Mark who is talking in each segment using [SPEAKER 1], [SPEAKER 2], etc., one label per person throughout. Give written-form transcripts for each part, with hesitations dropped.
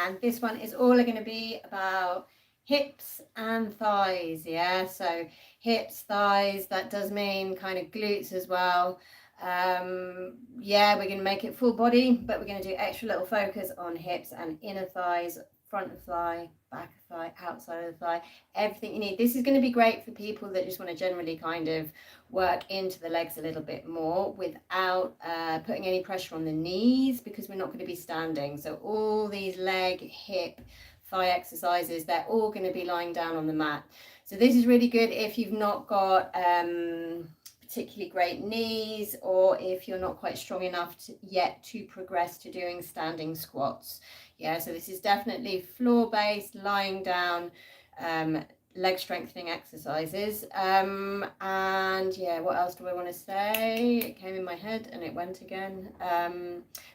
[SPEAKER 1] And this one is all going to be about hips and thighs. Yeah, so hips, thighs, that does mean kind of glutes as well. Yeah, we're going to make it full body, but we're going to do extra little focus on hips and inner thighs, front of thigh, back of thigh, outside of the thigh, everything you need. This is going to be great for people that just want to generally kind of work into the legs a little bit more without putting any pressure on the knees, because we're not going to be standing. So all these leg, hip, thigh exercises, they're all going to be lying down on the mat. So this is really good if you've not got particularly great knees, or if you're not quite strong enough yet to progress to doing standing squats. Yeah, so this is definitely floor-based, lying down, leg strengthening exercises. And yeah, what else do I want to say? It came in my head and it went again.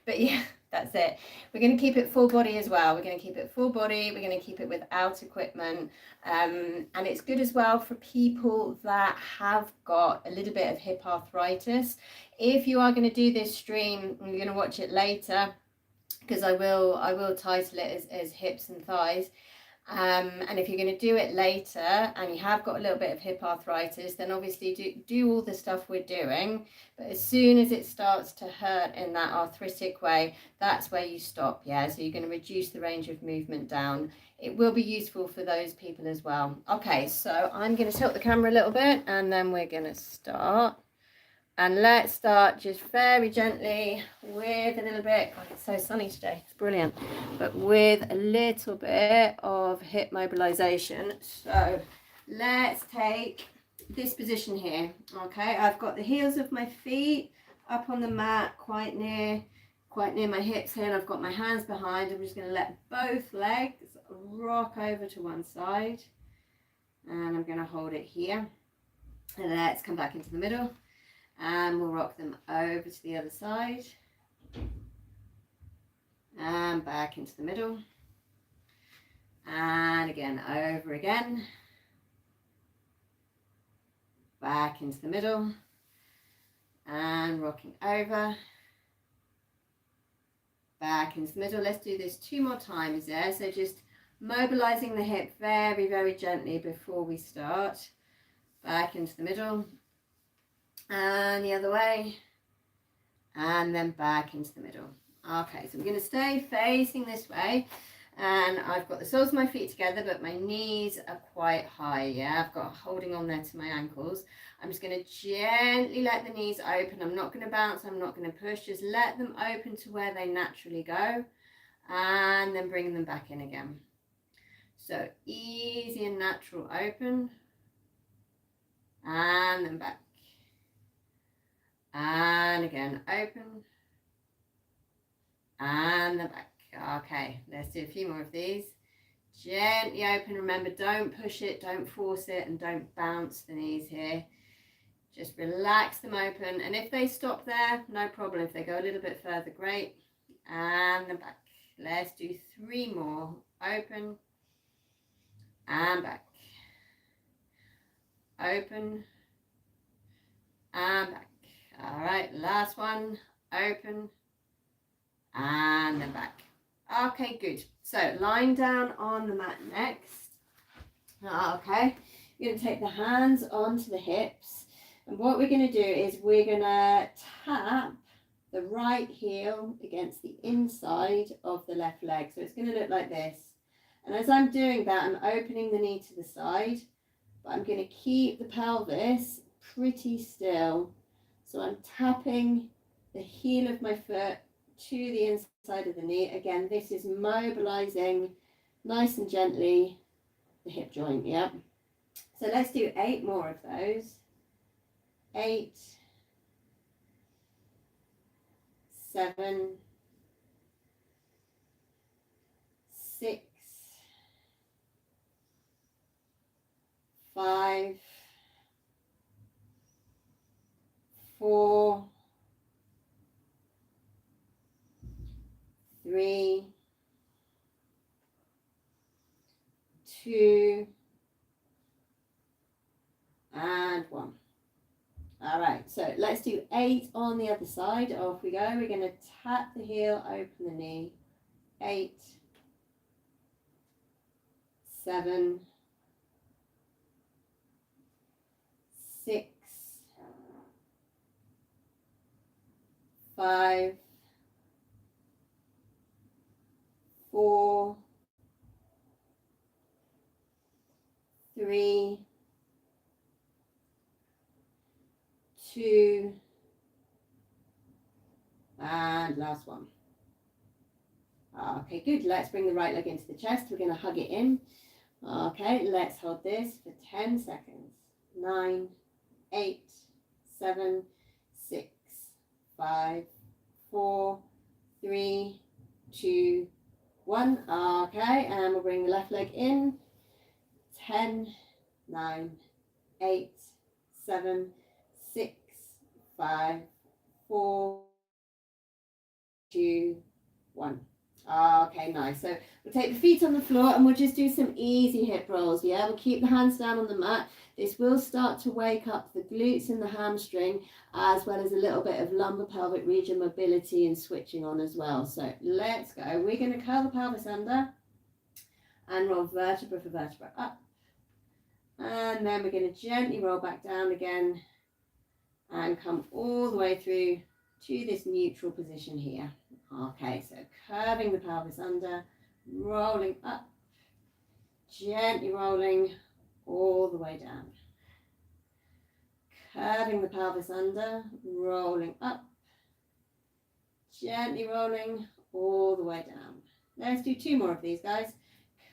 [SPEAKER 1] But yeah, that's it. We're going to keep it full body as well. We're going to keep it full body. We're going to keep it without equipment. And it's good as well for people that have got a little bit of hip arthritis. If you are going to do this stream, and you're going to watch it later, because I will title it as hips and thighs. And if you're going to do it later and you have got a little bit of hip arthritis, then obviously do all the stuff we're doing. But as soon as it starts to hurt in that arthritic way, that's where you stop. Yeah, so you're going to reduce the range of movement down. It will be useful for those people as well. Okay, so I'm going to tilt the camera a little bit and then we're going to start. And let's start just very gently with a little bit, God, it's so sunny today, it's brilliant, but with a little bit of hip mobilization. So let's take this position here. Okay, I've got the heels of my feet up on the mat, quite near my hips here, and I've got my hands behind. I'm just going to let both legs rock over to one side, and I'm going to hold it here, and let's come back into the middle. And we'll rock them over to the other side and back into the middle, and again over again, back into the middle, and rocking over, back into the middle. Let's do this 2 more times there. So just mobilizing the hip very, very gently before we start. Back into the middle, and the other way, and then back into the middle. Okay, so I'm going to stay facing this way, and I've got the soles of my feet together, but my knees are quite high. Yeah, I've got holding on there to my ankles. I'm just going to gently let the knees open. I'm not going to bounce, I'm not going to push, just let them open to where they naturally go, and then bring them back in again. So easy and natural open, and then back. And again, open, and then back. Okay, let's do a few more of these. Gently open. Remember, don't push it, don't force it, and don't bounce the knees here. Just relax them open. And if they stop there, no problem. If they go a little bit further, great. And then back. Let's do 3 more. Open, and back. Open, and back. All right, last one, open, and then back. Okay, good. So lying down on the mat next. Okay, you're going to take the hands onto the hips, and what we're going to do is we're going to tap the right heel against the inside of the left leg. So it's going to look like this. And as I'm doing that, I'm opening the knee to the side, but I'm going to keep the pelvis pretty still. So I'm tapping the heel of my foot to the inside of the knee. Again, this is mobilizing nice and gently the hip joint, yeah? So let's do 8 more of those. 8, 7, 6, 5, 4, 3, 2, and 1. All right, so let's do 8 on the other side. Off we go. We're going to tap the heel, open the knee. 8, 7, 6, 5, 4, 3, 2, and last one. Okay, good. Let's bring the right leg into the chest. We're going to hug it in. Okay, let's hold this for 10 seconds. 9, 8, 7, 6, 5, 4, 3, 2, 1. Okay, and we'll bring the left leg in. 10, 9, 8, 7, 6, 5, 4, 2, 1. Okay, nice. So we'll take the feet on the floor and we'll just do some easy hip rolls. Yeah, we'll keep the hands down on the mat. This will start to wake up the glutes and the hamstring, as well as a little bit of lumbar pelvic region mobility and switching on as well. So let's go. We're going to curl the pelvis under and roll vertebra for vertebra up. And then we're going to gently roll back down again and come all the way through to this neutral position here. Okay, so curving the pelvis under, rolling up, gently rolling all the way down. Curving the pelvis under, rolling up, gently rolling all the way down. Let's do 2 more of these, guys.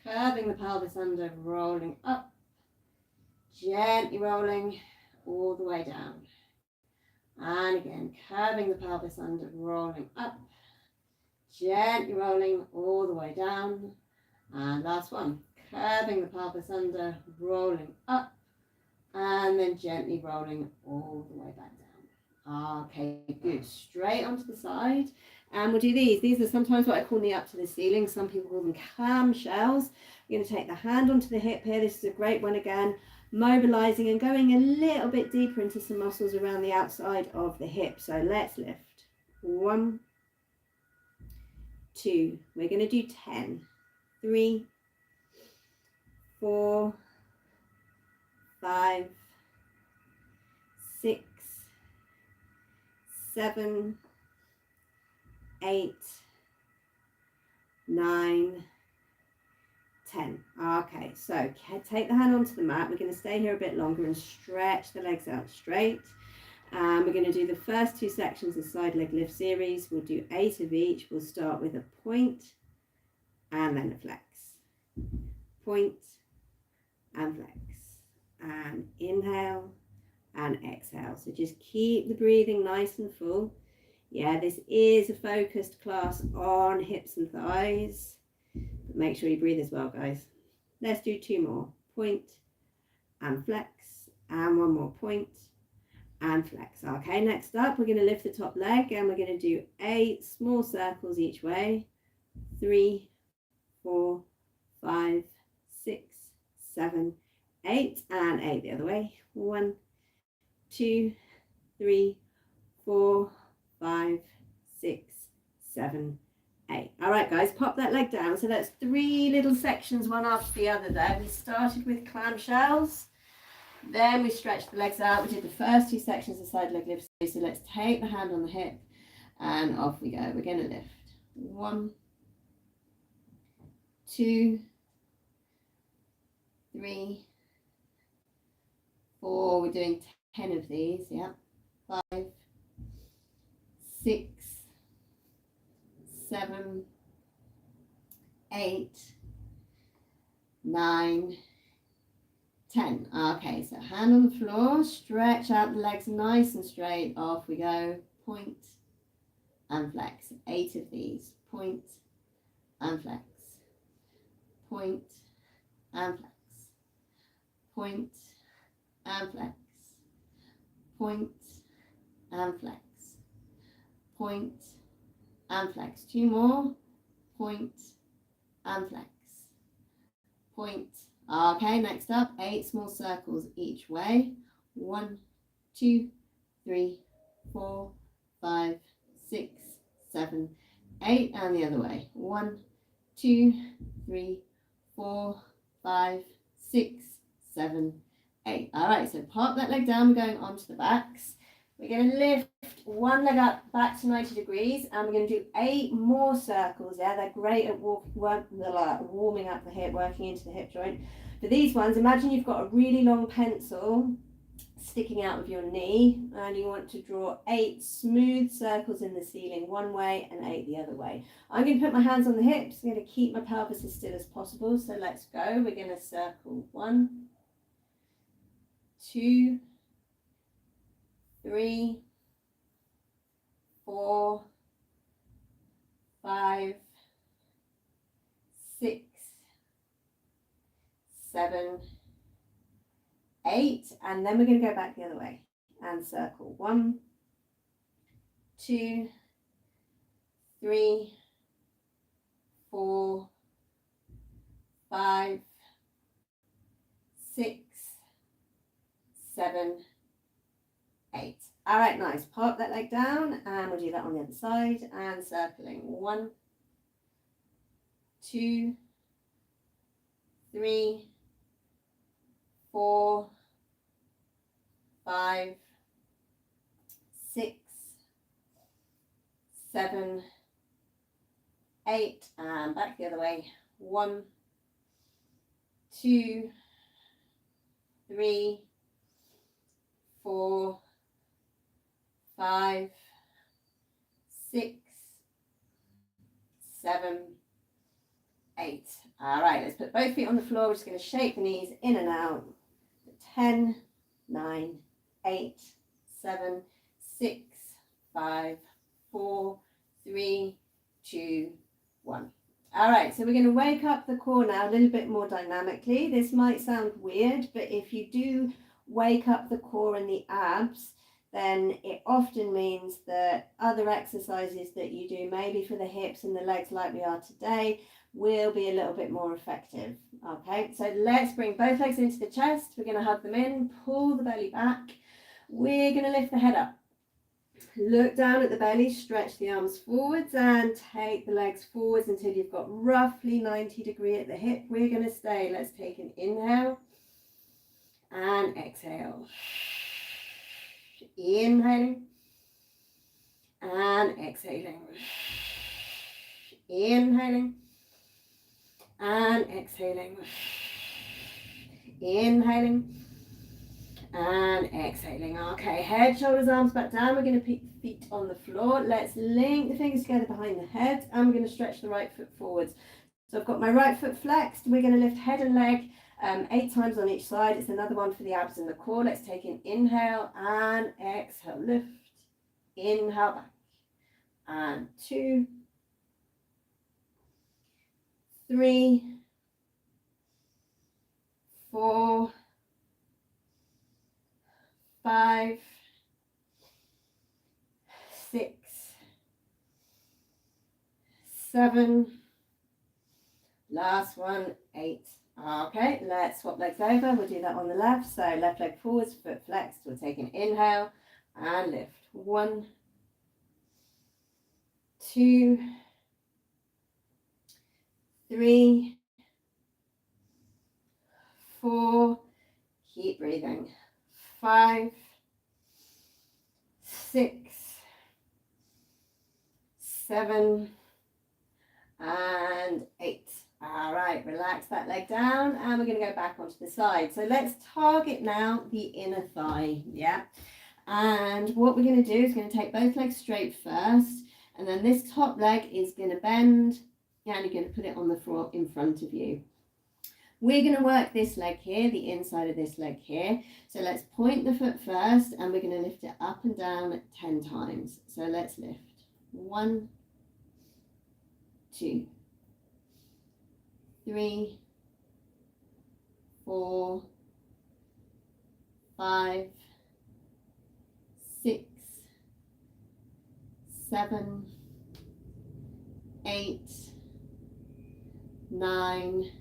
[SPEAKER 1] Curving the pelvis under, rolling up, gently rolling all the way down. And again, curving the pelvis under, rolling up, gently rolling all the way down. And last one, curving the pelvis under, rolling up, and then gently rolling all the way back down. Okay, good. Straight onto the side. And we'll do these. These are sometimes what I call knee up to the ceiling. Some people call them clamshells. We're going to take the hand onto the hip here. This is a great one again. Mobilizing and going a little bit deeper into some muscles around the outside of the hip. So let's lift. 1, 2. We're going to do 10. 3, 4, 5, 6, 7, 8, 9, 10. Okay, so take the hand onto the mat. We're going to stay here a bit longer and stretch the legs out straight. We're going to do the first 2 sections of side leg lift series. We'll do 8 of each. We'll start with a point and then a flex. Point and flex. And inhale and exhale. So just keep the breathing nice and full. Yeah, this is a focused class on hips and thighs. But make sure you breathe as well, guys. Let's do 2 more. Point and flex. And 1 more. Point and flex. Okay, next up, we're going to lift the top leg and we're going to do 8 small circles each way. 3, 4, 5, 6, 7, 8, and 8 the other way. 1, 2, 3, 4, 5, 6, 7, 8. All right, guys, pop that leg down. So that's 3 little sections, one after the other there. We started with clamshells. Then we stretched the legs out. We did the first 2 sections of side leg lift. So let's take the hand on the hip and off we go. We're going to lift. 1, 2, 3, 4. We're doing 10 of these. Yeah. 5, 6, 7, 8, 9, 10. Okay, so hand on the floor, stretch out the legs nice and straight. Off we go. Point and flex. 8 of these. Point and flex. Point and flex. Point and flex. Point and flex. Point and flex. 2 more. Point and flex. Point. Okay, next up, 8 small circles each way. 1, 2, 3, 4, 5, 6, 7, 8, and the other way. 1, 2, 3, 4, 5, 6, 7, 8. All right, so pop that leg down. We're going onto the backs. We're going to lift one leg up back to 90 degrees, and we're going to do 8 more circles. Yeah, they're great at warming up the hip, working into the hip joint. For these ones, imagine you've got a really long pencil sticking out of your knee, and you want to draw 8 smooth circles in the ceiling one way and 8 the other way. I'm going to put my hands on the hips. I'm going to keep my pelvis as still as possible. So let's go. We're going to circle 1, 2, 3, 4, 5, 6, 7, 8, and then we're going to go back the other way and circle 1, 2, 3, 4, 5, 6, 7, 8. All right, nice. Pop that leg down, and we'll do that on the other side, and circling 1, 2, 3, 4, 5, 6, 7, 8, and back the other way. 1, 2, 3, 4, 5, 6, 7, 8. All right, let's put both feet on the floor. We're just going to shake the knees in and out. 10, 9, 8, 7, 6, 5, 4, 3, 2, 1. All right, so we're going to wake up the core now a little bit more dynamically. This might sound weird, but if you do wake up the core and the abs, then it often means that other exercises that you do, maybe for the hips and the legs like we are today, will be a little bit more effective. Okay, so let's bring both legs into the chest. We're going to hug them in, pull the belly back. We're going to lift the head up. Look down at the belly, stretch the arms forwards, and take the legs forwards until you've got roughly 90 degrees at the hip. We're going to stay. Let's take an inhale and exhale. Inhaling and exhaling. Inhaling and exhaling. Inhaling and exhaling. Okay, head, shoulders, arms back down. We're going to put feet on the floor. Let's link the fingers together behind the head, and we're going to stretch the right foot forwards. So I've got my right foot flexed. We're going to lift head and leg 8 times on each side. It's another one for the abs and the core. Let's take an inhale and exhale. Lift. Inhale back. And 2, 3, 4, 5, 6, 7, last one, 8. Okay, let's swap legs over. We'll do that on the left. So left leg forwards, foot flexed. We'll take an inhale and lift. 1, 2, 3, 4, keep breathing. 5, 6, 7, and 8. All right, relax that leg down, and we're going to go back onto the side. So let's target now the inner thigh, yeah? And what we're going to do is going to take both legs straight first, and then this top leg is going to bend, and you're going to put it on the floor in front of you. We're going to work this leg here, the inside of this leg here. So let's point the foot first, and we're going to lift it up and down 10 times. So let's lift. 1, 2, 3, 4, 5, 6, 7, 8, 9,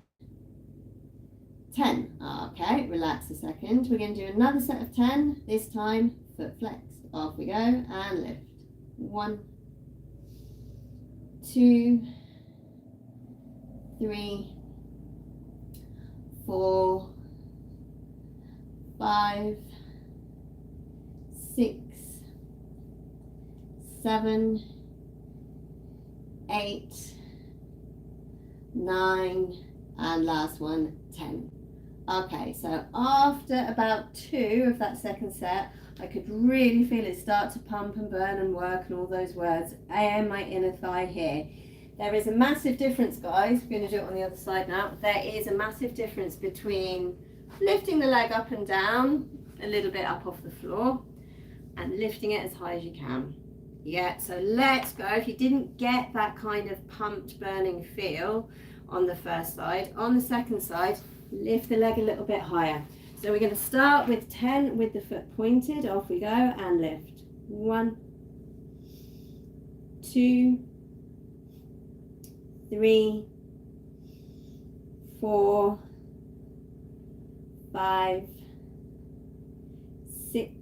[SPEAKER 1] 10. Okay, relax a second. We're going to do another set of 10. This time, foot flexed. Off we go and lift. 1, 2, 3, 4, 5, 6, 7, 8, 9, and last one, 10. Okay, so after about 2 of that second set, I could really feel it start to pump and burn and work and all those words and my inner thigh here. There is a massive difference, guys. We're going to do it on the other side now. There is a massive difference between lifting the leg up and down, a little bit up off the floor, and lifting it as high as you can. Yeah, so let's go. If you didn't get that kind of pumped, burning feel on the first side, on the second side, lift the leg a little bit higher. So we're going to start with 10 with the foot pointed. Off we go and lift. 1, 2, 3, 4, 5, 6,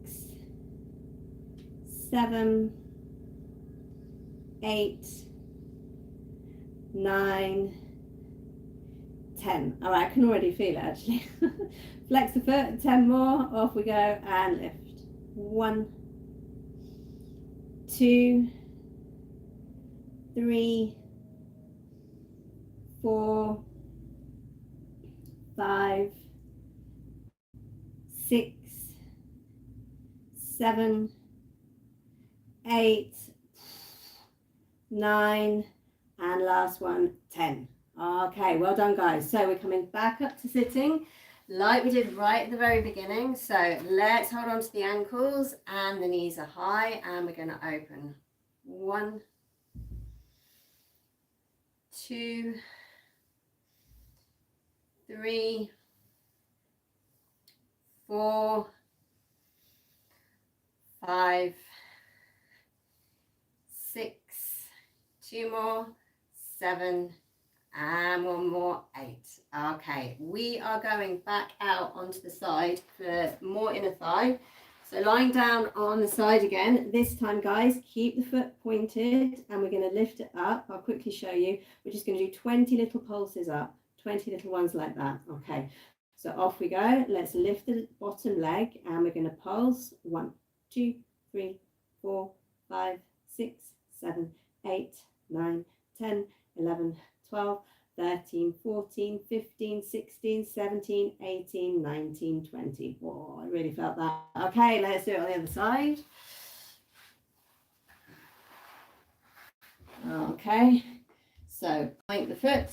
[SPEAKER 1] 7, 8, 9, 10. All right, I can already feel it actually. Flex the foot, 10 more, off we go and lift. 1, 2, 3, 4, 5, 6, 7, 8, 9, and last one, 10. Okay, well done, guys. So we're coming back up to sitting like we did right at the very beginning. So let's hold on to the ankles and the knees are high, and we're going to open. 1, 2, 3, 4, 5, 6, 2 more, 7, and 1 more, 8. Okay, we are going back out onto the side for more inner thigh. So lying down on the side again, this time, guys, keep the foot pointed and we're going to lift it up. I'll quickly show you. We're just going to do 20 little pulses up, 20 little ones like that. Okay, so off we go. Let's lift the bottom leg and we're going to pulse. 1, 2, 3, 4, 5, 6, 7, 8, 9, 10, 11, 12, 13, 14, 15, 16, 17, 18, 19, 20. Whoa, I really felt that. Okay, let's do it on the other side. Okay, so point the foot,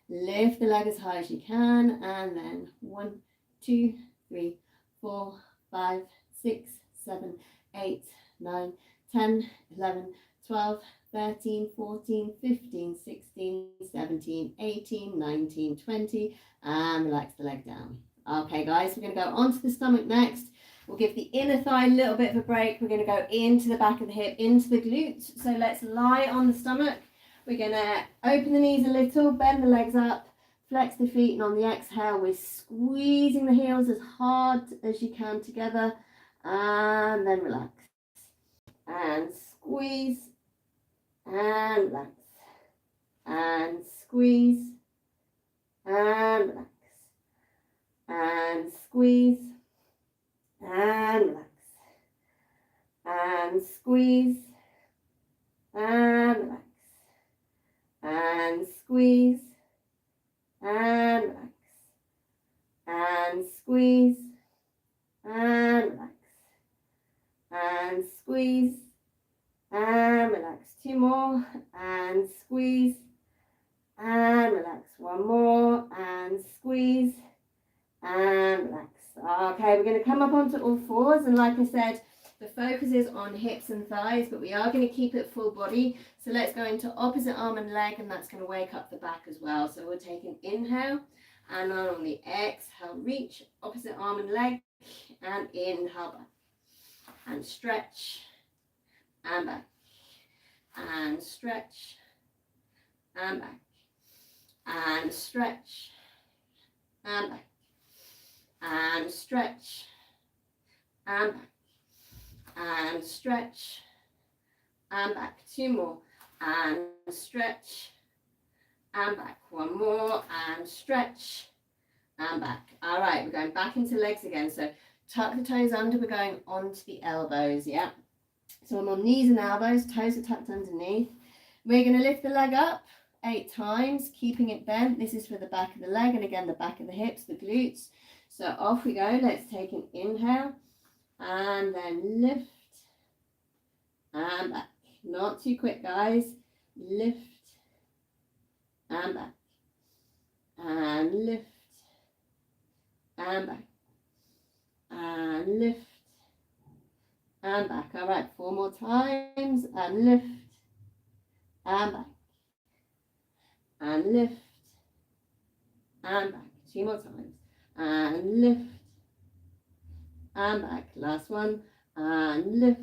[SPEAKER 1] lift the leg as high as you can, and then 1, 2, 3, 4, 5, 6, 7, 8, 9, 10, 11, 12, 13, 14, 15, 16, 17, 18, 19, 20, and relax the leg down. Okay, guys, we're going to go onto the stomach next. We'll give the inner thigh a little bit of a break. We're going to go into the back of the hip, into the glutes. So let's lie on the stomach. We're going to open the knees a little, bend the legs up, flex the feet, and on the exhale, we're squeezing the heels as hard as you can together, and then relax. And squeeze, and relax, and squeeze, and relax, and squeeze, and relax, and squeeze, and relax, and squeeze, and relax, and squeeze, and relax, and squeeze, and relax. 2 more, and squeeze, and relax. 1 more, and squeeze, and relax. Okay, we're going to come up onto all fours, and like I said, the focus is on hips and thighs, but we are going to keep it full body. So let's go into opposite arm and leg, and that's going to wake up the back as well. So we'll take an inhale, and on the exhale, reach opposite arm and leg, and inhale back, and stretch, and back, and stretch, and back, and stretch, and back, and stretch, and back, and stretch, and back. 2 more, and stretch, and back. 1 more, and stretch, and back. All right, we're going back into legs again. So tuck the toes under, we're going onto the elbows, yeah. So I'm on knees and elbows, toes are tucked underneath. We're going to lift the leg up 8 times, keeping it bent. This is for the back of the leg and again the back of the hips, the glutes. So off we go. Let's take an inhale and then lift and back. Not too quick, guys. Lift and back and lift and back and lift and back. All right, 4 more times and lift and back and lift and back. 2 more times and lift and back. Last one and lift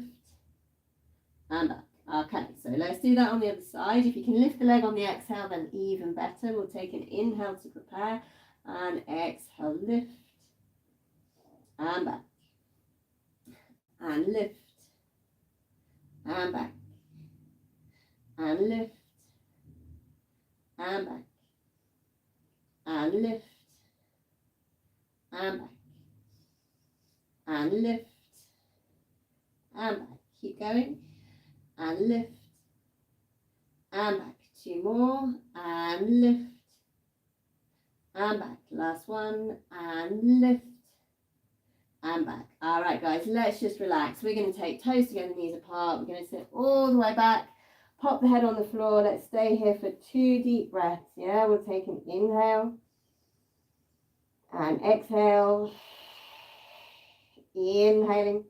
[SPEAKER 1] and back. Okay, so let's do that on the other side. If you can lift the leg on the exhale, then even better. We'll take an inhale to prepare and exhale, lift and back and lift and back and lift and back and lift and back and lift and back. Keep going and lift and back. 2 more and lift and back. Last one and lift and back. All right, guys, let's just relax. We're going to take toes together, knees apart. We're going to sit all the way back, pop the head on the floor. Let's stay here for 2 deep breaths. Yeah, we'll take an inhale and exhale. Inhaling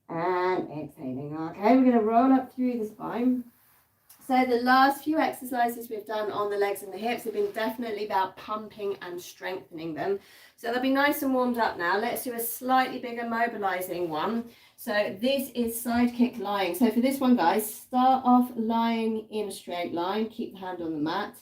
[SPEAKER 1] and exhaling. Okay, we're going to roll up through the spine. So the last few exercises we've done on the legs and the hips have been definitely about pumping and strengthening them. So they'll be nice and warmed up now. Let's do a slightly bigger mobilizing one. So this is side kick lying. So for this one, guys, start off lying in a straight line. Keep the hand on the mat.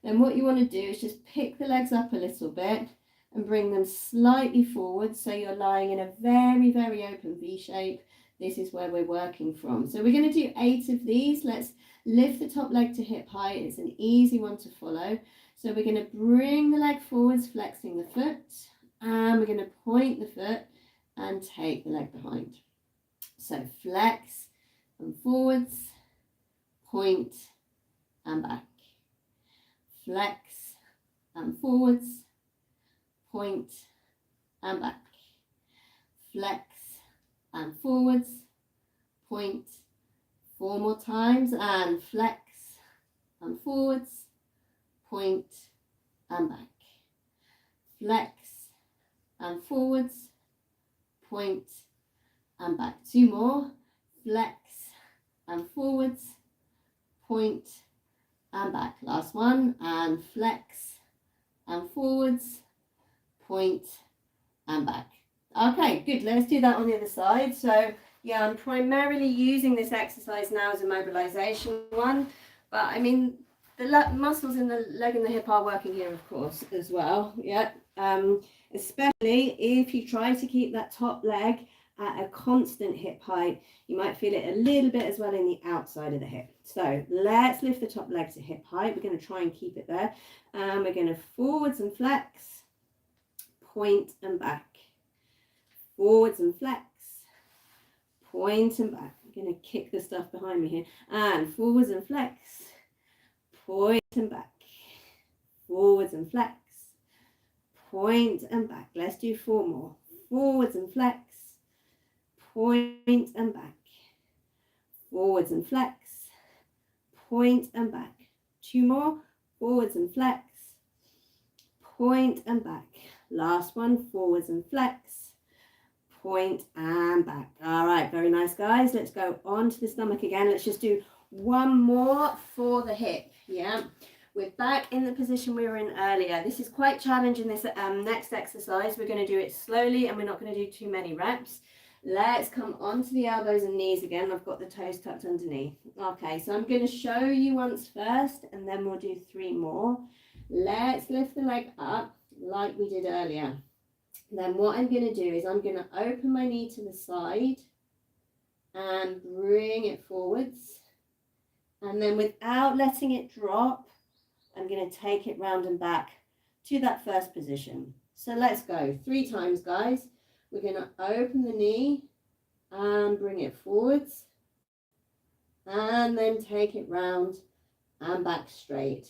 [SPEAKER 1] Then what you want to do is just pick the legs up a little bit and bring them slightly forward. So you're lying in a very, very open V shape. This is where we're working from. So we're going to do 8 of these. Let's lift the top leg to hip height. It's an easy one to follow. So we're going to bring the leg forwards, flexing the foot, and we're going to point the foot and take the leg behind. So flex and forwards, point and back. Flex and forwards, point and back. Flex and forwards, point. 4 more times and flex and forwards, point and back. Flex and forwards, point and back. 2 more. Flex and forwards, point and back. Last one and flex and forwards, point and back. Okay, good. Let's do that on the other side. So yeah, I'm primarily using this exercise now as a mobilization one, but I mean, the muscles in the leg and the hip are working here, of course, as well. Yeah, especially if you try to keep that top leg at a constant hip height, you might feel it a little bit as well in the outside of the hip. So let's lift the top leg to hip height. We're going to try and keep it there. We're going to forwards and flex, point and back. Forwards and flex, point and back. I'm going to kick the stuff behind me here. And forwards and flex, point and back. Forwards and flex, point and back. Let's do 4 more. Forwards and flex, point and back. Forwards and flex, point and back. 2 more. Forwards and flex, point and back. Last one. Forwards and flex, point and back. All right, very nice, guys. Let's go on to the stomach again. Let's just do 1 more for the hip. Yeah, we're back in the position we were in earlier. This is quite challenging, this next exercise. We're going to do it slowly and we're not going to do too many reps. Let's come onto the elbows and knees again. I've got the toes tucked underneath. Okay, so I'm going to show you once first and then we'll do 3 more. Let's lift the leg up like we did earlier. Then what I'm going to do is I'm going to open my knee to the side and bring it forwards. And then without letting it drop, I'm going to take it round and back to that first position. So let's go 3 times, guys. We're going to open the knee and bring it forwards, and then take it round and back straight.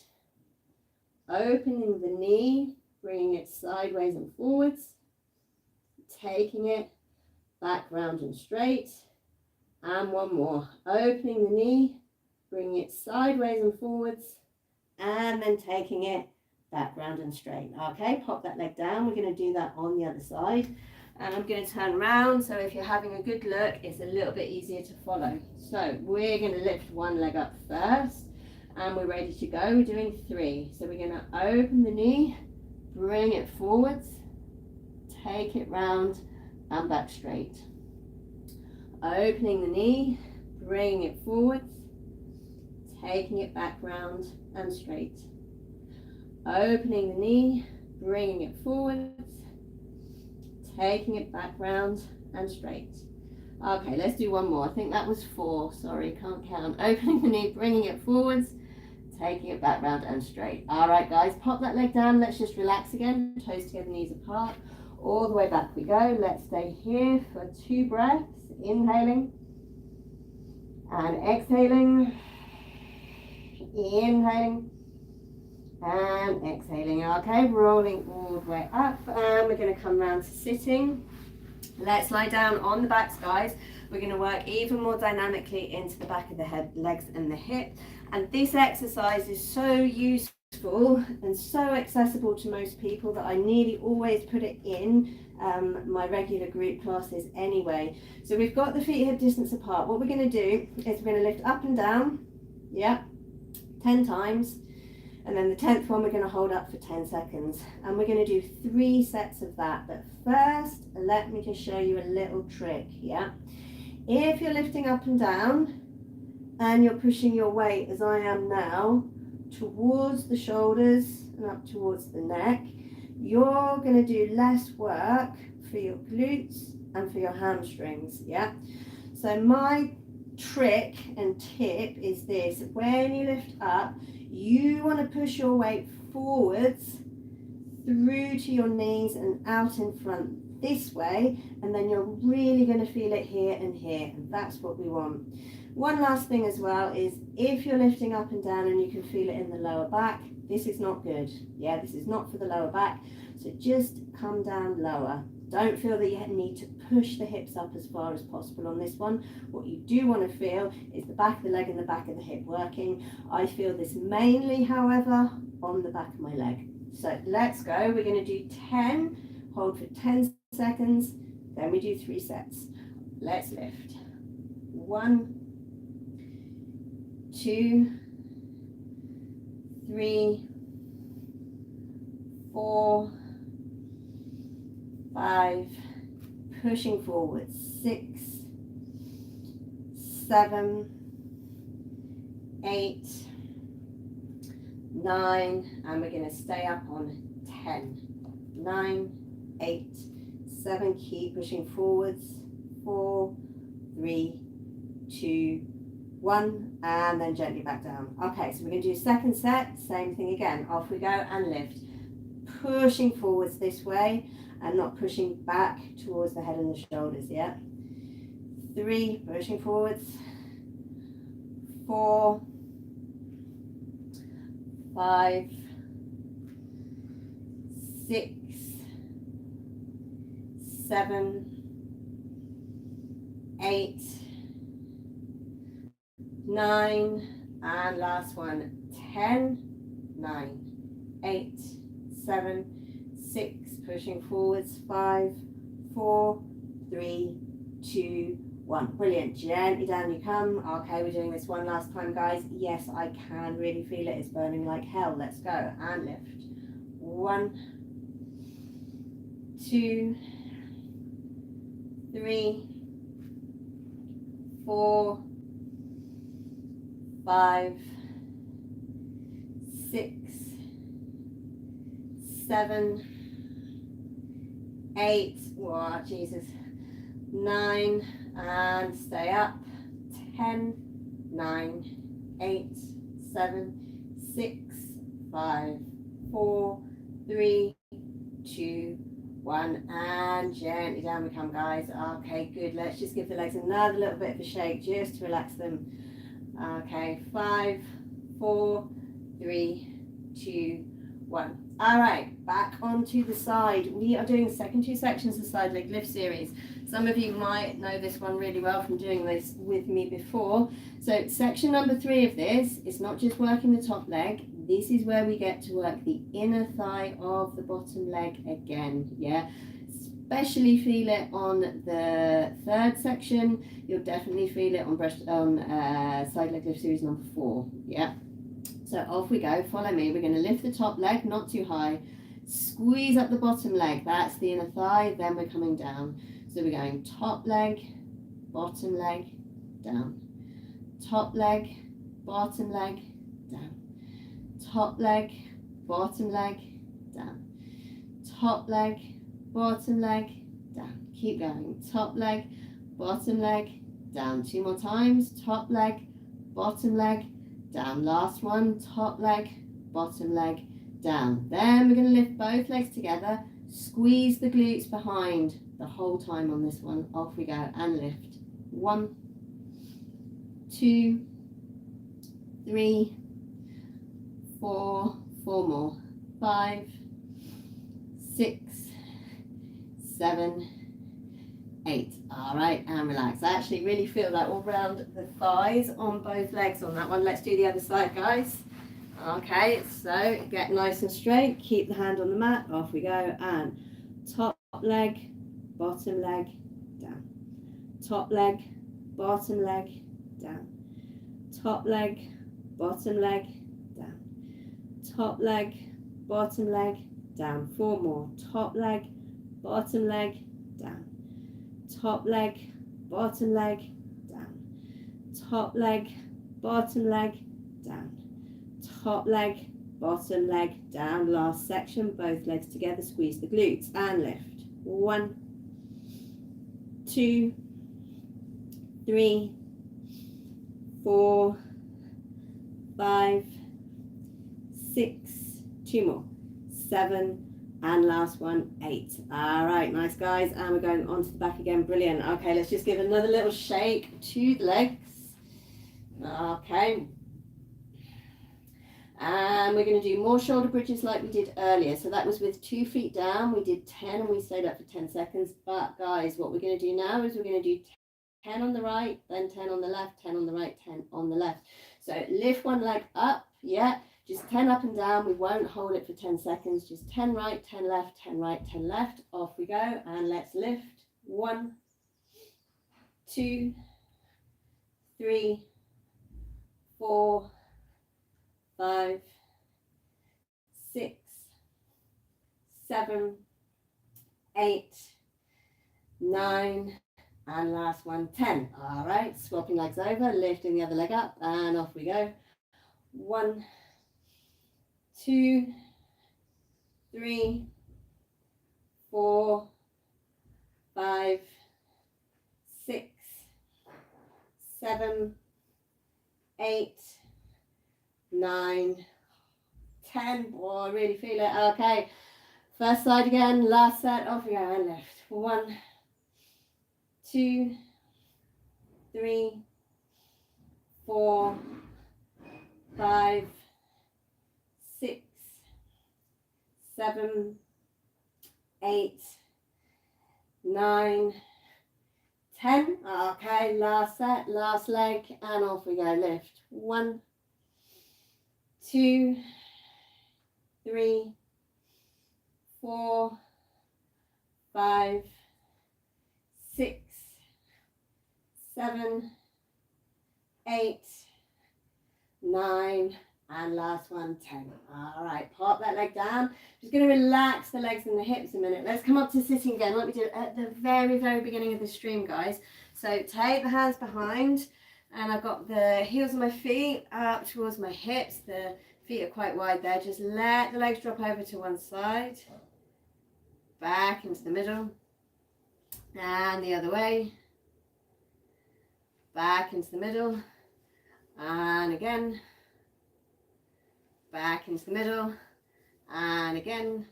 [SPEAKER 1] Opening the knee, bringing it sideways and forwards, taking it back round and straight, and one more. Opening the knee, bringing it sideways and forwards, and then taking it back round and straight. Okay, pop that leg down. We're going to do that on the other side. And I'm going to turn around, so if you're having a good look, it's a little bit easier to follow. So we're going to lift one leg up first, and we're ready to go. We're doing 3. So we're going to open the knee, bring it forwards, take it round and back straight. Opening the knee, bringing it forwards, taking it back round and straight. Opening the knee, bringing it forwards, taking it back round and straight. Okay, let's do one more. I think that was 4. Sorry, can't count. Opening the knee, bringing it forwards, taking it back round and straight. All right, guys, pop that leg down. Let's just relax again. Toes together, knees apart. All the way back we go. Let's stay here for 2 breaths. Inhaling and exhaling. Inhaling and exhaling. Okay, rolling all the way up, and we're going to come round to sitting. Let's lie down on the backs, guys. We're going to work even more dynamically into the back of the head, legs and the hip. And this exercise is so useful and so accessible to most people that I nearly always put it in my regular group classes anyway. So we've got the feet hip distance apart. What we're going to do is we're going to lift up and down, 10 times. And then the 10th one we're going to hold up for 10 seconds. And we're going to do 3 sets of that. But first, let me just show you a little trick, If you're lifting up and down and you're pushing your weight, as I am now, towards the shoulders and up towards the neck, you're going to do less work for your glutes and for your hamstrings, So my trick and tip is this: when you lift up, you want to push your weight forwards through to your knees and out in front this way, and then you're really going to feel it here and here, and that's what we want. One last thing as well is, if you're lifting up and down and you can feel it in the lower back, this is not good. This is not for the lower back, so just come down lower. Don't feel that you need to push the hips up as far as possible on this one. What you do want to feel is the back of the leg and the back of the hip working. I feel this mainly, however, on the back of my leg. So let's go. We're going to do 10, hold for 10 seconds, then we do 3 sets. Let's lift. 1, 2, 3, 4, 5, pushing forward, 6, 7, 8, 9, and we're going to stay up on 10. 9, 8, 7, keep pushing forwards, 4, 3, 2, 1, and then gently back down. Okay, so we're going to do second set, same thing again. Off we go and lift. Pushing forwards this way and not pushing back towards the head and the shoulders, 3, pushing forwards, 4, 5, 6, 7, 8, 9, and last one, 10, 9, 8, 7, 6, pushing forwards, 5, 4, 3, 2, 1. Brilliant. Gently down you come. Okay, we're doing this one last time, guys. Yes, I can really feel it. It's burning like hell. Let's go and lift. 1, 2, 3, 4, 5, 6, 7, 8, wow, Jesus, 9, and stay up, 10, 9, 8, 7, 6, 5, 4, 3, 2, 1, and gently down we come, guys. Okay, good. Let's just give the legs another little bit of a shake just to relax them. Okay, 5, 4, 3, 2, 1. All right, back onto the side. We are doing the second 2 sections of side leg lift series. Some of you might know this one really well from doing this with me before. So section number 3 of this is not just working the top leg. This is where we get to work the inner thigh of the bottom leg again, yeah? Especially feel it on the third section. You'll definitely feel it on side leg lift series number 4, yeah? So off we go, follow me. We're going to lift the top leg, not too high. Squeeze up the bottom leg, that's the inner thigh, then we're coming down. So we're going top leg, bottom leg, down. Top leg, bottom leg, down. Top leg, bottom leg, down. Top leg, bottom leg, down. Keep going. Top leg, bottom leg, down. 2 more times. Top leg, bottom leg, down. Last one. Top leg, bottom leg, down. Then we're going to lift both legs together. Squeeze the glutes behind the whole time on this one. Off we go and lift. 1, 2, 3, 4, 4 more, 5, 6, 7, 8. All right, and relax. I actually really feel that all round the thighs on both legs on that one. Let's do the other side, guys. Okay, so get nice and straight. Keep the hand on the mat. Off we go. And top leg, bottom leg, down. Top leg, bottom leg, down. Top leg, bottom leg, down. Top leg, bottom leg, down. 4 more. Top leg, bottom leg, down. Top leg, bottom leg, down. Top leg, bottom leg, down. Top leg, bottom leg, down. Last section, both legs together, squeeze the glutes and lift. 1, 2, 3, 4, 5, 6, 2 more, 7, and last one, 8. All right, nice guys, and we're going onto the back again. Brilliant. Okay, let's just give another little shake to the legs. Okay, and we're going to do more shoulder bridges like we did earlier. So that was with 2 feet down. We did 10 and we stayed up for 10 seconds. But guys, what we're going to do now is we're going to do 10 on the right, then 10 on the left, 10 on the right, 10 on the left. So lift one leg up, yeah, just 10 up and down. We won't hold it for 10 seconds, just 10 right, 10 left, 10 right, 10 left. Off we go, and let's lift. 1, 2, 3, 4, 5, 6, 7, 8, 9, and last one, 10. All right, swapping legs over, lifting the other leg up, and off we go. 1, 2, 3, 4, 5, 6, 7, 8, 9, 10. Oh, I really feel it. Okay, first side again, last set. Off we go and lift. 1, 2, 3, 4, 5, 6, 7, 8, 9, 10. Okay, last set, last leg, and off we go. Lift. 1, 2, 3, 4, 5, 6, 7, 8, 9, and last one, 10. All right, pop that leg down. Just going to relax the legs and the hips a minute. Let's come up to sitting again like we did at the very, very beginning of the stream, guys. So take the hands behind, and I've got the heels of my feet up towards my hips. The feet are quite wide there. Just let the legs drop over to one side, back into the middle, and the other way, back into the middle, and again, back into the middle, and again.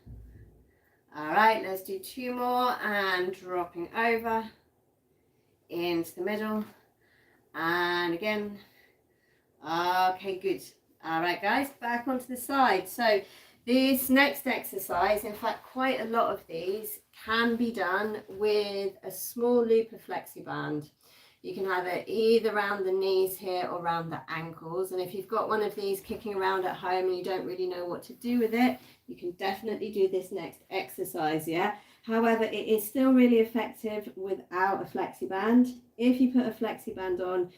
[SPEAKER 1] All right, let's do 2 more, and dropping over into the middle, and again. Okay, good. All right, guys, back onto the side. So this next exercise, in fact, quite a lot of these can be done with a small loop of flexi-band. You can have it either around the knees here or around the ankles. And if you've got one of these kicking around at home and you don't really know what to do with it, you can definitely do this next exercise, yeah? However, it is still really effective without a flexi-band. If you put a flexi-band on,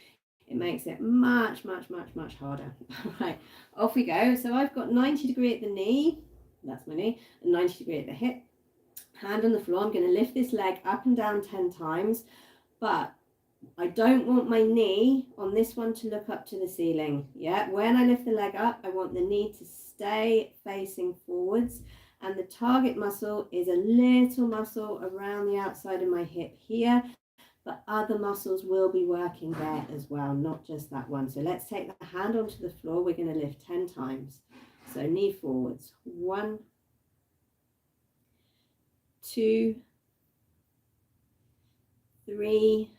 [SPEAKER 1] it makes it much, much, much, much harder. All right, off we go. So I've got 90 degree at the knee, that's my knee, and 90 degree at the hip. Hand on the floor. I'm going to lift this leg up and down 10 times, but I don't want my knee on this one to look up to the ceiling. Yeah, when I lift the leg up, I want the knee to stay facing forwards, and the target muscle is a little muscle around the outside of my hip here, but other muscles will be working there as well, not just that one. So let's take the hand onto the floor. We're going to lift 10 times. So knee forwards. 1, 2, 3,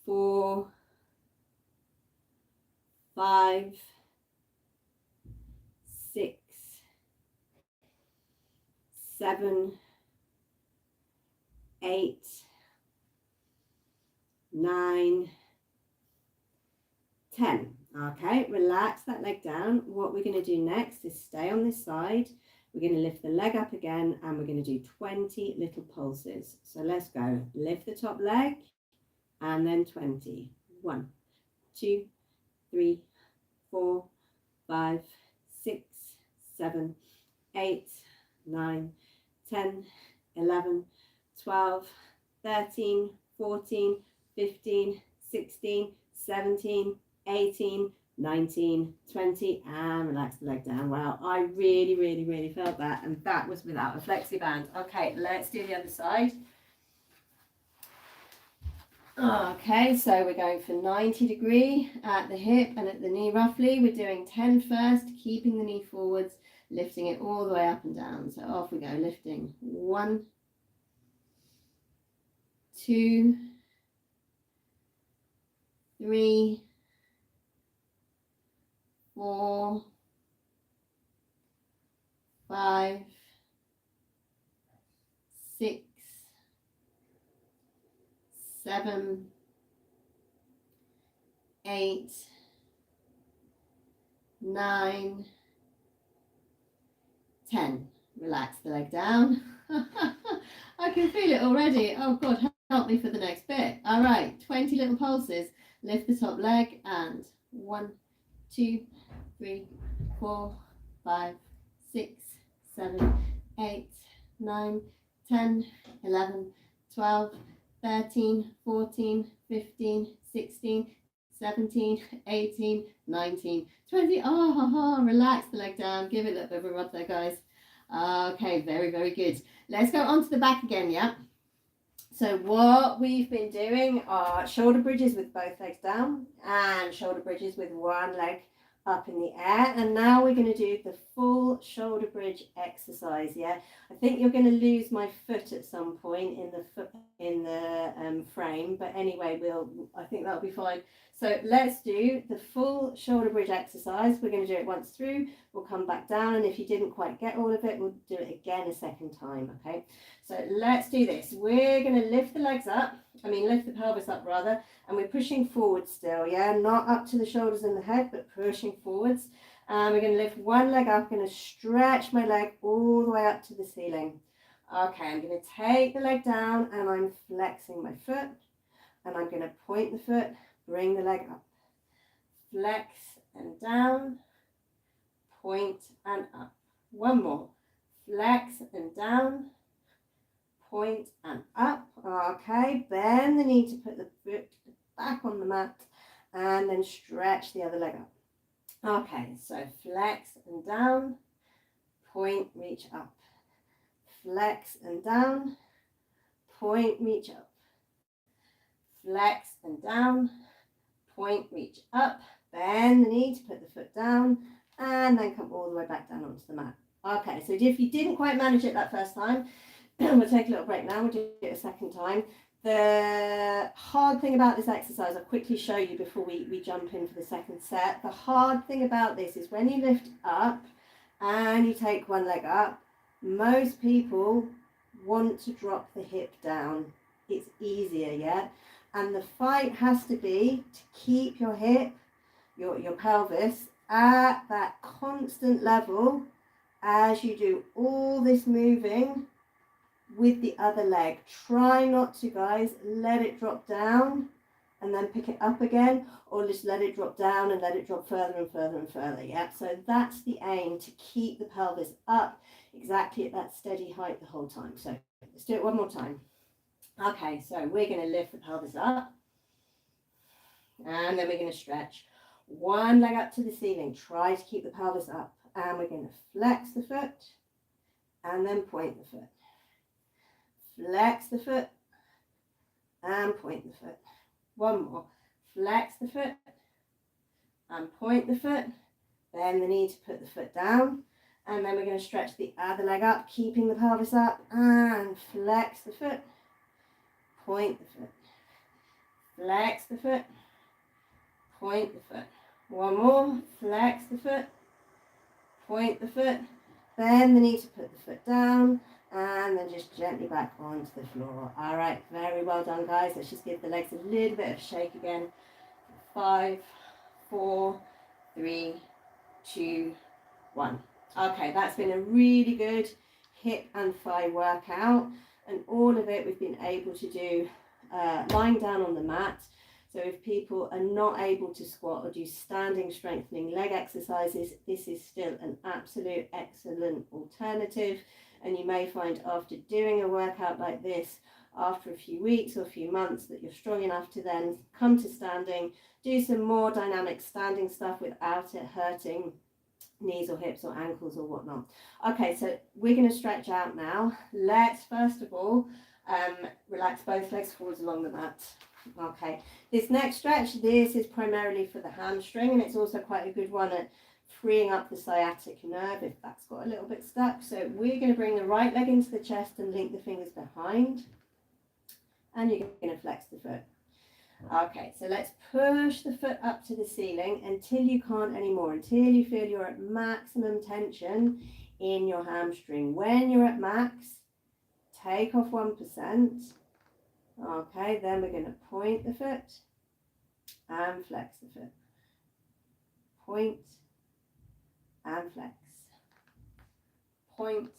[SPEAKER 1] 4, 5, 6, 7, 8, 9, 10. Okay, relax that leg down. What we're going to do next is stay on this side. We're going to lift the leg up again, and we're going to do 20 little pulses. So let's go. Lift the top leg, and then 20. 1, 2, 3, 4, 5, 6, 7, 8, 9, 10, 11, 12, 13, 14, 15, 16, 17, 18, 19, 20, and relax the leg down. Wow, I really, really, really felt that, and that was without a flexi band. Okay, let's do the other side. Okay, so we're going for 90 degree at the hip and at the knee roughly. We're doing 10 first, keeping the knee forwards, lifting it all the way up and down. So off we go, lifting 1, 2, 3, 4, 5, 6, 7, 8, 9, 10. Relax the leg down. I can feel it already. Oh God, help me for the next bit. All right, 20 little pulses. Lift the top leg, and 1, 2, 3, 4, 5, 6, 7, 8, 9, 10, 11, 12, 13, 14, 15, 16, 17, 18, 19, 20. Oh, relax the leg down. Give it a little bit of a rub there, guys. Okay, very, very good. Let's go onto the back again, yeah? So what we've been doing are shoulder bridges with both legs down and shoulder bridges with one leg up in the air. And now we're going to do the full shoulder bridge exercise, yeah? I think you're going to lose my foot at some point in the frame, but anyway, I think that'll be fine. So let's do the full shoulder bridge exercise. We're going to do it once through. We'll come back down, and if you didn't quite get all of it, we'll do it again a second time, okay? So let's do this. We're going to lift the legs up, lift the pelvis up rather, and we're pushing forward still, yeah? Not up to the shoulders and the head, but pushing forwards. And we're going to lift one leg up. I'm going to stretch my leg all the way up to the ceiling. Okay, I'm going to take the leg down, and I'm flexing my foot, and I'm going to point the foot, bring the leg up, flex and down, point and up. One more, flex and down, point and up. Okay, bend the knee to put the foot back on the mat, and then stretch the other leg up. Okay, so flex and down, point, reach up, flex and down, point, reach up, flex and down, point, reach up, bend the knee to put the foot down, and then come all the way back down onto the mat. Okay, so if you didn't quite manage it that first time, we'll take a little break now, we'll do it a second time. The hard thing about this exercise, I'll quickly show you before we jump in for the second set. The hard thing about this is when you lift up and you take one leg up, most people want to drop the hip down. It's easier, yeah? And the fight has to be to keep your hip, your pelvis at that constant level as you do all this moving with the other leg. Try not to, guys, let it drop down and then pick it up again, or just let it drop down and let it drop further and further and further. Yeah, so that's the aim, to keep the pelvis up exactly at that steady height the whole time. So let's do it one more time. Okay, so we're going to lift the pelvis up, and then we're going to stretch one leg up to the ceiling. Try to keep the pelvis up, and we're going to flex the foot and then point the foot. Flex the foot and point the foot. One more. Flex the foot and point the foot. Bend the knee to put the foot down. And then we're going to stretch the other leg up, keeping the pelvis up, and flex the foot. Point the foot. Flex the foot. Point the foot. One more. Flex the foot. Point the foot. Bend the knee to put the foot down. And then just gently back onto the floor. All right, very well done, guys. Let's just give the legs a little bit of a shake again. 5, 4, 3, 2, 1. Okay, that's been a really good hip and thigh workout, and all of it we've been able to do lying down on the mat. So if people are not able to squat or do standing strengthening leg exercises, this is still an absolute excellent alternative. And you may find after doing a workout like this, after a few weeks or a few months, that you're strong enough to then come to standing, do some more dynamic standing stuff without it hurting knees or hips or ankles or whatnot. Okay, so we're going to stretch out now. Let's first of all relax both legs forwards along the mat. Okay, this next stretch, this is primarily for the hamstring, and it's also quite a good one at freeing up the sciatic nerve if that's got a little bit stuck. So we're going to bring the right leg into the chest and link the fingers behind, and you're going to flex the foot. Okay, so let's push the foot up to the ceiling until you can't anymore, until you feel you're at maximum tension in your hamstring. When you're at max, take off 1%. Okay, then we're going to point the foot and flex the foot. Point and flex. Point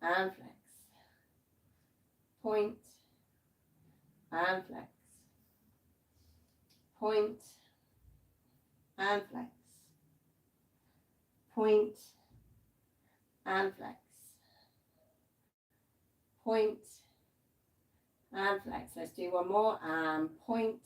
[SPEAKER 1] and flex. Point and flex. Point and flex. Point and flex. Point and flex. Let's do one more, and point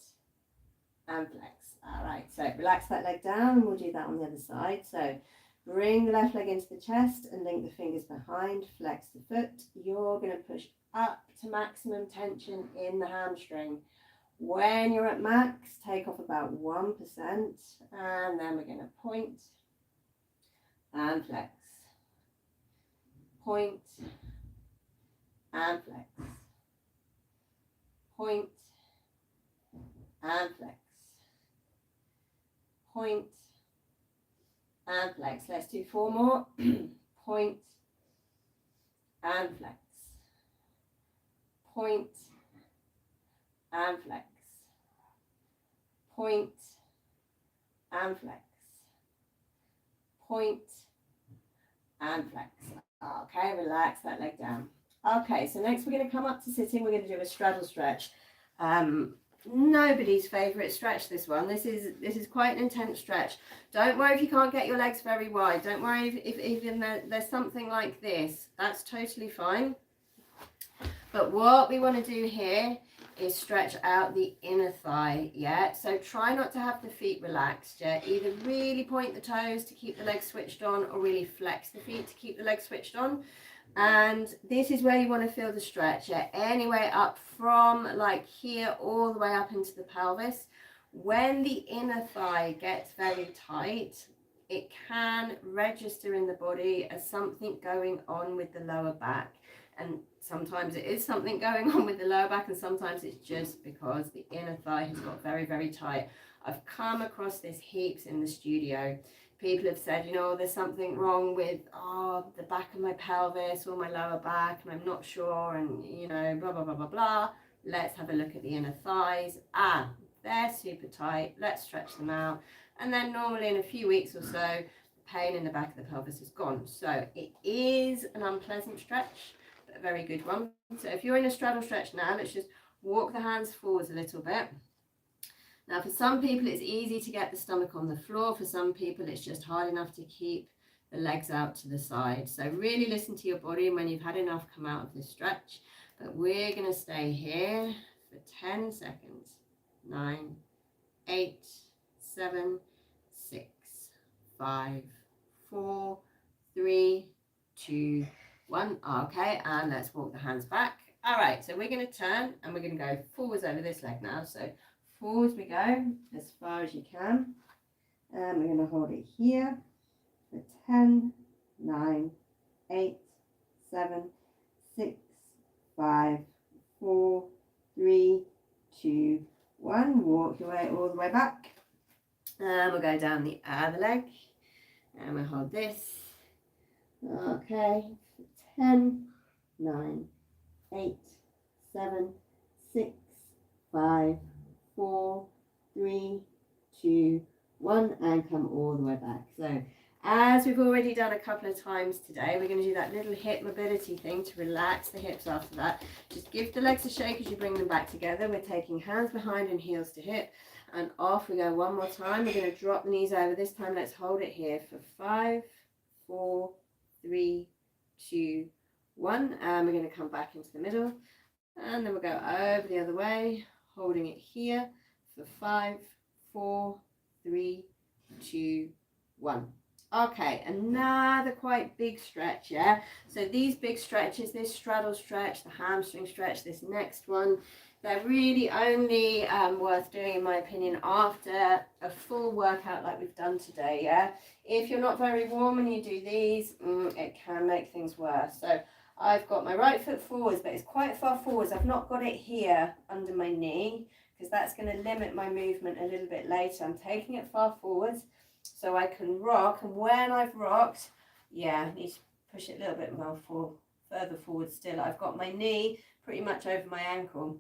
[SPEAKER 1] and flex. All right, so relax that leg down, and we'll do that on the other side. So bring the left leg into the chest and link the fingers behind, flex the foot. You're going to push up to maximum tension in the hamstring. When you're at max, take off about 1%, and then we're going to point and flex. Point and flex. Point and flex. Point and flex. Let's do 4 more. Point and flex. Point and flex. Point and flex. Point and flex. Okay, relax that leg down. Okay, so next we're going to come up to sitting. We're going to do a straddle stretch. Nobody's favorite stretch, this one. This is quite an intense stretch. Don't worry if you can't get your legs very wide. Don't worry if even there's something like this. That's totally fine. But what we want to do here is stretch out the inner thigh, yeah? So try not to have the feet relaxed, yeah? Either really point the toes to keep the legs switched on, or really flex the feet to keep the legs switched on. And this is where you want to feel the stretch, yeah? Anyway, up from like here all the way up into the pelvis. When the inner thigh gets very tight, it can register in the body as something going on with the lower back. And sometimes it is something going on with the lower back, and sometimes it's just because the inner thigh has got very, very tight. I've come across this heaps in the studio. People have said, you know, there's something wrong with the back of my pelvis or my lower back, and I'm not sure, and you know, blah, blah, blah, blah, blah. Let's have a look at the inner thighs. They're super tight. Let's stretch them out. And then normally in a few weeks or so, pain in the back of the pelvis is gone. So it is an unpleasant stretch, but a very good one. So if you're in a straddle stretch now, let's just walk the hands forwards a little bit. Now, for some people, it's easy to get the stomach on the floor. For some people, it's just hard enough to keep the legs out to the side. So really listen to your body, and when you've had enough, come out of this stretch. But we're going to stay here for 10 seconds. 9, 8, 7, 6, 5, 4, 3, 2, 1. Okay, and let's walk the hands back. All right, so we're going to turn and we're going to go forwards over this leg now. So forwards we go as far as you can. And we're going to hold it here for 10, 9, 8, 7, 6, 5, 4, 3, 2, 1. Walk your way all the way back. And we'll go down the other leg. And we'll hold this. Okay. 10, 9, 8, 7, 6, 5, 4, 3, 2, 1. And come all the way back. So as we've already done a couple of times today, we're going to do that little hip mobility thing to relax the hips after that. Just give the legs a shake as you bring them back together. We're taking hands behind and heels to hip. And off we go one more time. We're going to drop the knees over. This time let's hold it here for 5, 4, 3, 2, 1. And we're going to come back into the middle. And then we'll go over the other way, holding it here for 5, 4, 3, 2, 1. Okay, another quite big stretch, yeah? So these big stretches, this straddle stretch, the hamstring stretch, this next one, they're really only worth doing, in my opinion, after a full workout like we've done today, yeah? If you're not very warm and you do these, it can make things worse. So I've got my right foot forwards, but it's quite far forwards. I've not got it here under my knee, because that's going to limit my movement a little bit later. I'm taking it far forwards so I can rock, and when I've rocked, I need to push it a little bit more further forward still. I've got my knee pretty much over my ankle.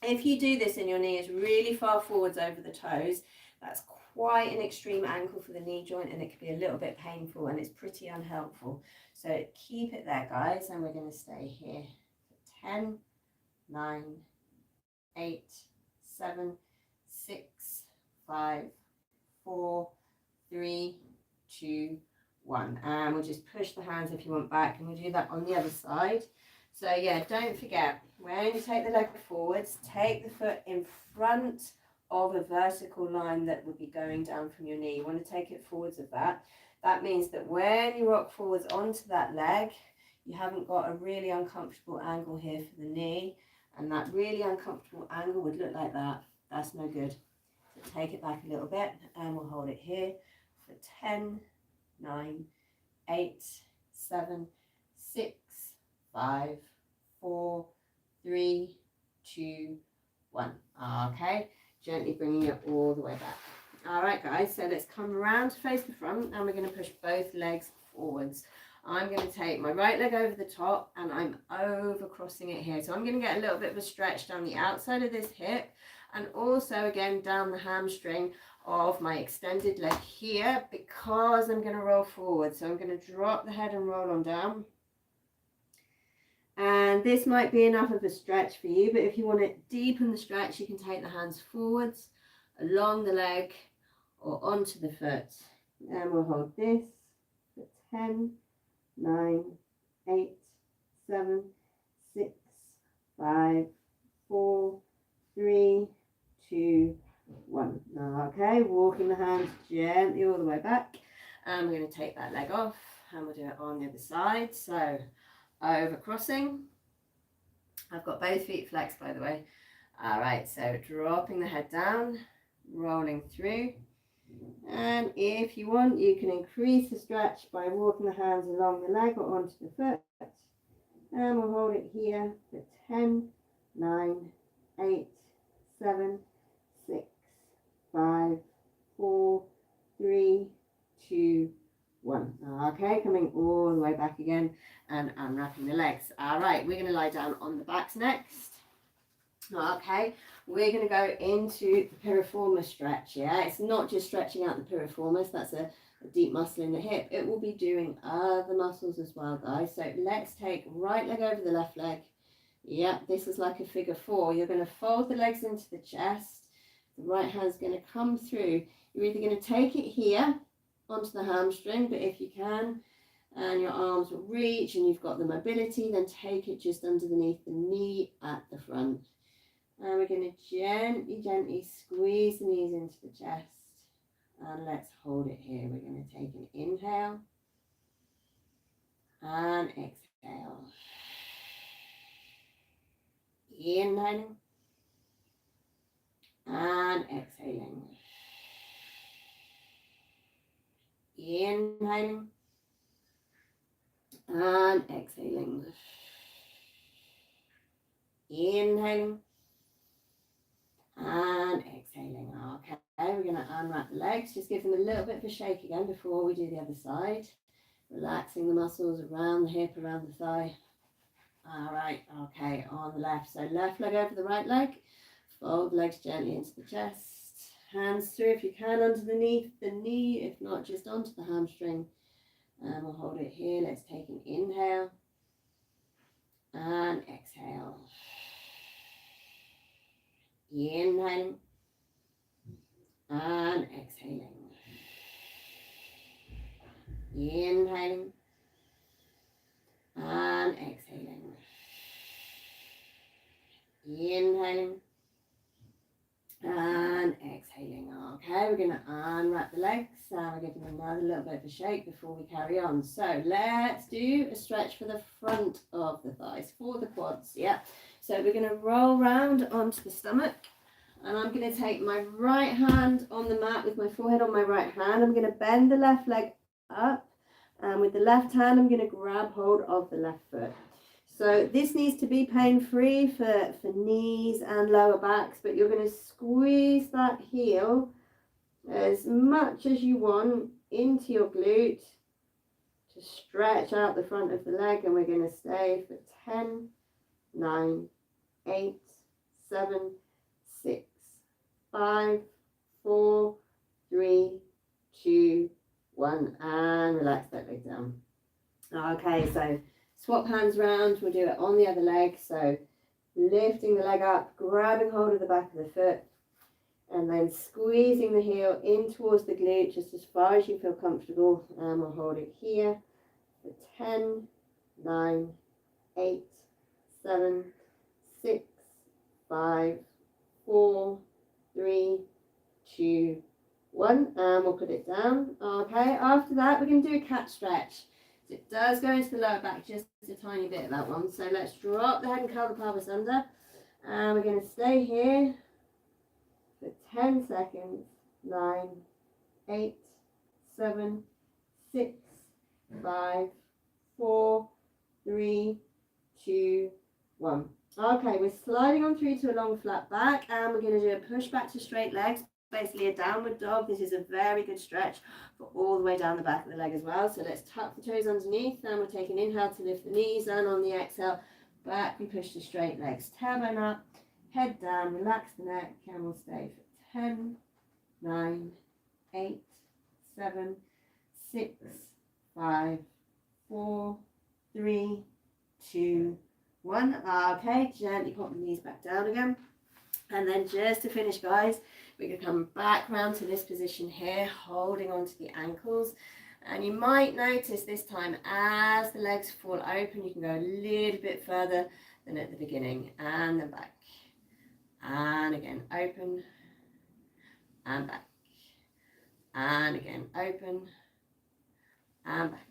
[SPEAKER 1] If you do this and your knee is really far forwards over the toes, that's quite an extreme angle for the knee joint, and it can be a little bit painful, and it's pretty unhelpful. So keep it there, guys, and we're going to stay here for 10, 9, 8, 7, 6, 5, 4, 3, 2, 1. And we'll just push the hands if you want back, and we'll do that on the other side. So yeah, don't forget, when you take the leg forwards, take the foot in front of a vertical line that would be going down from your knee. You want to take it forwards of that. That means that when you rock forwards onto that leg, you haven't got a really uncomfortable angle here for the knee, and that really uncomfortable angle would look like that. That's no good. So take it back a little bit, and we'll hold it here for 10, 9, 8, 7, 6, 5, 4, 3, 2, 1. Okay, gently bringing it all the way back. All right, guys, so let's come around to face the front, and we're going to push both legs forwards. I'm going to take my right leg over the top, and I'm over crossing it here. So I'm going to get a little bit of a stretch down the outside of this hip, and also again down the hamstring of my extended leg here, because I'm going to roll forward. So I'm going to drop the head and roll on down. And this might be enough of a stretch for you, but if you want to deepen the stretch, you can take the hands forwards, along the leg, or onto the foot. And we'll hold this for 10, 9, 8, 7, 6, 5, 4, 3, 2, 1. Okay, walking the hands gently all the way back. And we're going to take that leg off, and we'll do it on the other side. So over crossing. I've got both feet flexed, by the way. All right, so dropping the head down, rolling through, And if you want, you can increase the stretch by walking the hands along the leg or onto the foot. And we'll hold it here for 10, 9, 8, 7, 6, 5, 4, 3, 2, 1. Okay, coming all the way back again and unwrapping the legs. All right, we're going to lie down on the backs next. Okay, we're going to go into the piriformis stretch. Yeah, it's not just stretching out the piriformis, that's a deep muscle in the hip. It will be doing other muscles as well, guys. So let's take right leg over the left leg. Yeah, this is like a figure 4. You're going to fold the legs into the chest. The right hand's going to come through. You're either going to take it here onto the hamstring, but if you can, and your arms will reach and you've got the mobility, then take it just underneath the knee at the front. And we're going to gently, gently squeeze the knees into the chest. And let's hold it here. We're going to take an inhale and exhale. Inhaling and exhaling. Inhaling and exhaling. Inhaling and exhaling. Okay, we're going to unwrap the legs. Just give them a little bit of a shake again before we do the other side. Relaxing the muscles around the hip, around the thigh. All right, okay, on the left. So left leg over the right leg. Fold legs gently into the chest. Hands through if you can underneath the knee, if not just onto the hamstring. And we'll hold it here. Let's take an inhale and exhale. Inhaling and exhaling. Inhaling and exhaling. Inhaling and exhaling. Okay, we're going to unwrap the legs. We're giving them another little bit of a shake before we carry on. So let's do a stretch for the front of the thighs, for the quads. Yeah. So we're going to roll round onto the stomach. And I'm going to take my right hand on the mat with my forehead on my right hand. I'm going to bend the left leg up. And with the left hand, I'm going to grab hold of the left foot. So this needs to be pain-free for knees and lower backs, but you're going to squeeze that heel as much as you want into your glute to stretch out the front of the leg, and we're going to stay for 10, 9, 8, 7, 6, 5, 4, 3, 2, 1, and relax that leg down. Okay, so swap hands round, we'll do it on the other leg. So lifting the leg up, grabbing hold of the back of the foot, and then squeezing the heel in towards the glute just as far as you feel comfortable. And we'll hold it here for 10, 9, 8, 7, 6, 5, 4, 3, 2, 1. And we'll put it down. Okay, after that, we're going to do a cat stretch. It does go into the lower back, just a tiny bit of that one. So let's drop the head and curl the pelvis under. And we're going to stay here for 10 seconds. 9, 8, 7, 6, 5, 4, 3, 2, 1. Okay, we're sliding on through to a long flat back, and we're going to do a push back to straight legs. Basically a downward dog. This is a very good stretch for all the way down the back of the leg as well. So let's tuck the toes underneath, and we'll take an inhale to lift the knees, and on the exhale back we push the straight legs, tailbone up, head down, relax the neck, and we'll stay for 10, 9, 8, 7, 6, 5, 4, 3, 2, 1. Okay, gently pop the knees back down again. And then just to finish, guys, we're going to come back round to this position here, holding onto the ankles. And you might notice this time, as the legs fall open, you can go a little bit further than at the beginning. And then back. And again, open. And back. And again, open. And back.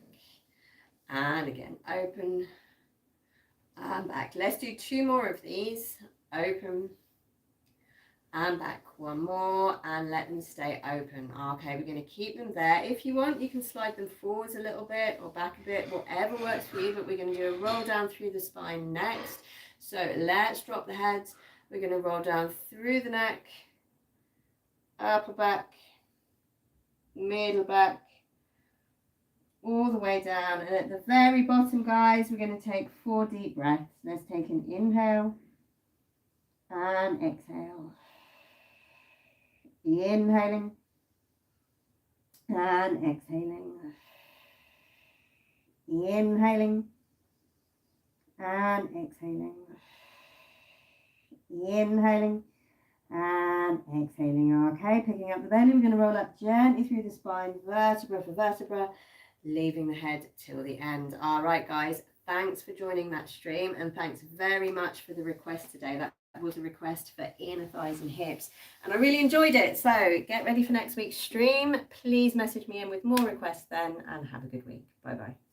[SPEAKER 1] And again, open. And back. Let's do 2 more of these. Open. and back. One more, and let them stay open. Okay, we're going to keep them there. If you want, you can slide them forwards a little bit or back a bit, whatever works for you, but we're going to do a roll down through the spine next. So let's drop the heads. We're going to roll down through the neck, upper back, middle back, all the way down. And at the very bottom, guys, we're going to take 4 deep breaths. Let's take an inhale and exhale. Inhaling and exhaling. Inhaling and exhaling. Inhaling and exhaling. Okay, picking up the belly, we're going to roll up gently through the spine, vertebra for vertebra, leaving the head till the end. All right, guys, thanks for joining that stream, and thanks very much for the request today. That was a request for inner thighs and hips, and I really enjoyed it. So get ready for next week's stream. Please message me in with more requests then, and have a good week. Bye bye.